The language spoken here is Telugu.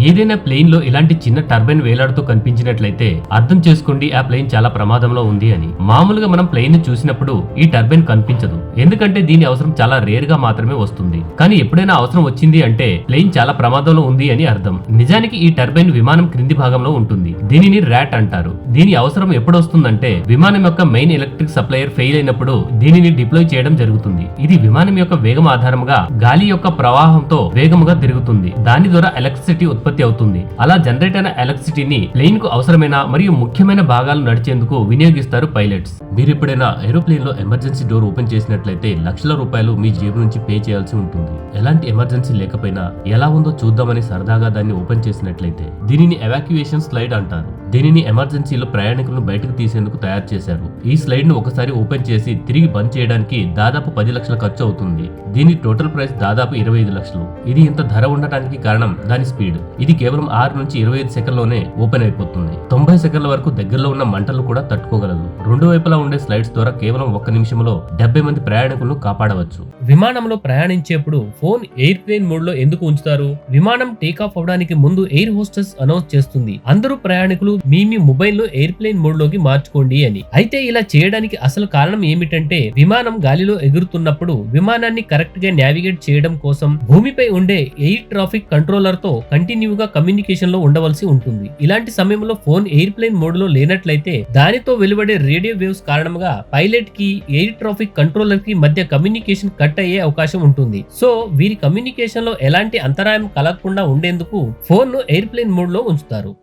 ఏదైనా ప్లేన్ లో ఇలాంటి చిన్న టర్బైన్ వేలాడుతూ కనిపించినట్లయితే అర్థం చేసుకోండి ఆ ప్లేన్ చాలా ప్రమాదంలో ఉంది అని. మామూలుగా మనం ప్లేన్ ని చూసినప్పుడు ఈ టర్బైన్ కనిపించదు, ఎందుకంటే దీని అవసరం చాలా రేర్ గా మాత్రమే వస్తుంది. కానీ ఎప్పుడైనా అవసరం వచ్చింది అంటే ప్లేన్ చాలా ప్రమాదంలో ఉంది అని అర్థం. నిజానికి ఈ టర్బైన్ విమానం క్రింది భాగంలో ఉంటుంది. దీనిని ర్యాట్ అంటారు. దీని అవసరం ఎప్పుడు వస్తుందంటే విమానం యొక్క మెయిన్ ఎలక్ట్రిక్ సప్లయర్ ఫెయిల్ అయినప్పుడు దీనిని డిప్లాయ్ చేయడం జరుగుతుంది. ఇది విమానం యొక్క వేగం ఆధారంగా గాలి యొక్క ప్రవాహంతో వేగముగా తిరుగుతుంది. దాని ద్వారా ఎలక్ట్రిసిటీ ఉత్పత్తి అవుతుంది. అలా జనరేట్ అయిన ఎలక్ట్రిసిటీని ప్లేన్ కు అవసరమైన మరియు ముఖ్యమైన భాగాలు నడిచేందుకు వినియోగిస్తారు పైలట్స్. మీరు ఎప్పుడైనా ఏరోప్లేన్ లో ఎమర్జెన్సీ డోర్ ఓపెన్ చేసినట్లయితే లక్షల రూపాయలు మీ జేబు నుంచి పే చేయాల్సి ఉంటుంది. ఎలాంటి ఎమర్జెన్సీ లేకపోయినా ఎలా ఉందో చూద్దామని సరదాగా దాన్ని ఓపెన్ చేసినట్లయితే దీనిని ఎవాక్యుయేషన్ స్లైడ్ అంటారు. దీనిని ఎమర్జెన్సీలో ప్రయాణికులను బయటకు తీసేందుకు తయారు చేశారు. ఈ స్లైడ్ ను ఒకసారి ఓపెన్ చేసి తిరిగి బంద్ చేయడానికి దాదాపు 10 లక్షల ఖర్చు అవుతుంది. దీని టోటల్ ప్రైస్ దాదాపు 25 లక్షలు. ఇది ఇంత ధర ఉండటానికి కారణం దాని స్పీడ్. ఇది కేవలం 6 నుంచి 25 సెకండ్లోనే ఓపెన్ అయిపోతుంది. 90 సెకండ్ల వరకు దగ్గరలో ఉన్న మంటలు కూడా తట్టుకోగలదు. రెండు వైపులా ఉండే స్లైడ్స్ ద్వారా కేవలం 1 నిమిషంలో 70 మంది ప్రయాణికులను కాపాడవచ్చు. విమానంలో ప్రయాణించేప్పుడు ఫోన్ ఎయిర్ ప్లేన్ మోడ్ లో ఎందుకు ఉంచుతారు? విమానం టేక్ ఆఫ్ అవడానికి ముందు ఎయిర్ హోస్టెస్ అనౌన్స్ చేస్తుంది, అందరూ ప్రయాణికులు మీ మొబైల్ లో ఎయిర్ ప్లేన్ మోడ్ లోకి మార్చుకోండి అని. అయితే ఇలా చేయడానికి అసలు కారణం ఏమిటంటే విమానం గాలిలో ఎగురుతున్నప్పుడు విమానాన్ని కరెక్ట్ గా నావిగేట్ చేయడం కోసం భూమిపై ఉండే ఎయిర్ ట్రాఫిక్ కంట్రోలర్ తో కంటిన్యూగా కమ్యూనికేషన్ లో ఉండవలసి ఉంటుంది. ఇలాంటి సమయంలో ఫోన్ ఎయిర్ ప్లేన్ మోడ్ లో లేనట్లయితే దానితో వెలువడే రేడియో వేవ్స్ కారణంగా పైలట్ కి ఎయిర్ ట్రాఫిక్ కంట్రోలర్ కి మధ్య కమ్యూనికేషన్ కట్ అయ్యే అవకాశం ఉంటుంది. సో వీరి కమ్యూనికేషన్ లో ఎలాంటి అంతరాయం కలగకుండా ఉండేందుకు ఫోన్ ను ఎయిర్ ప్లేన్ మోడ్ లో ఉంచుతారు.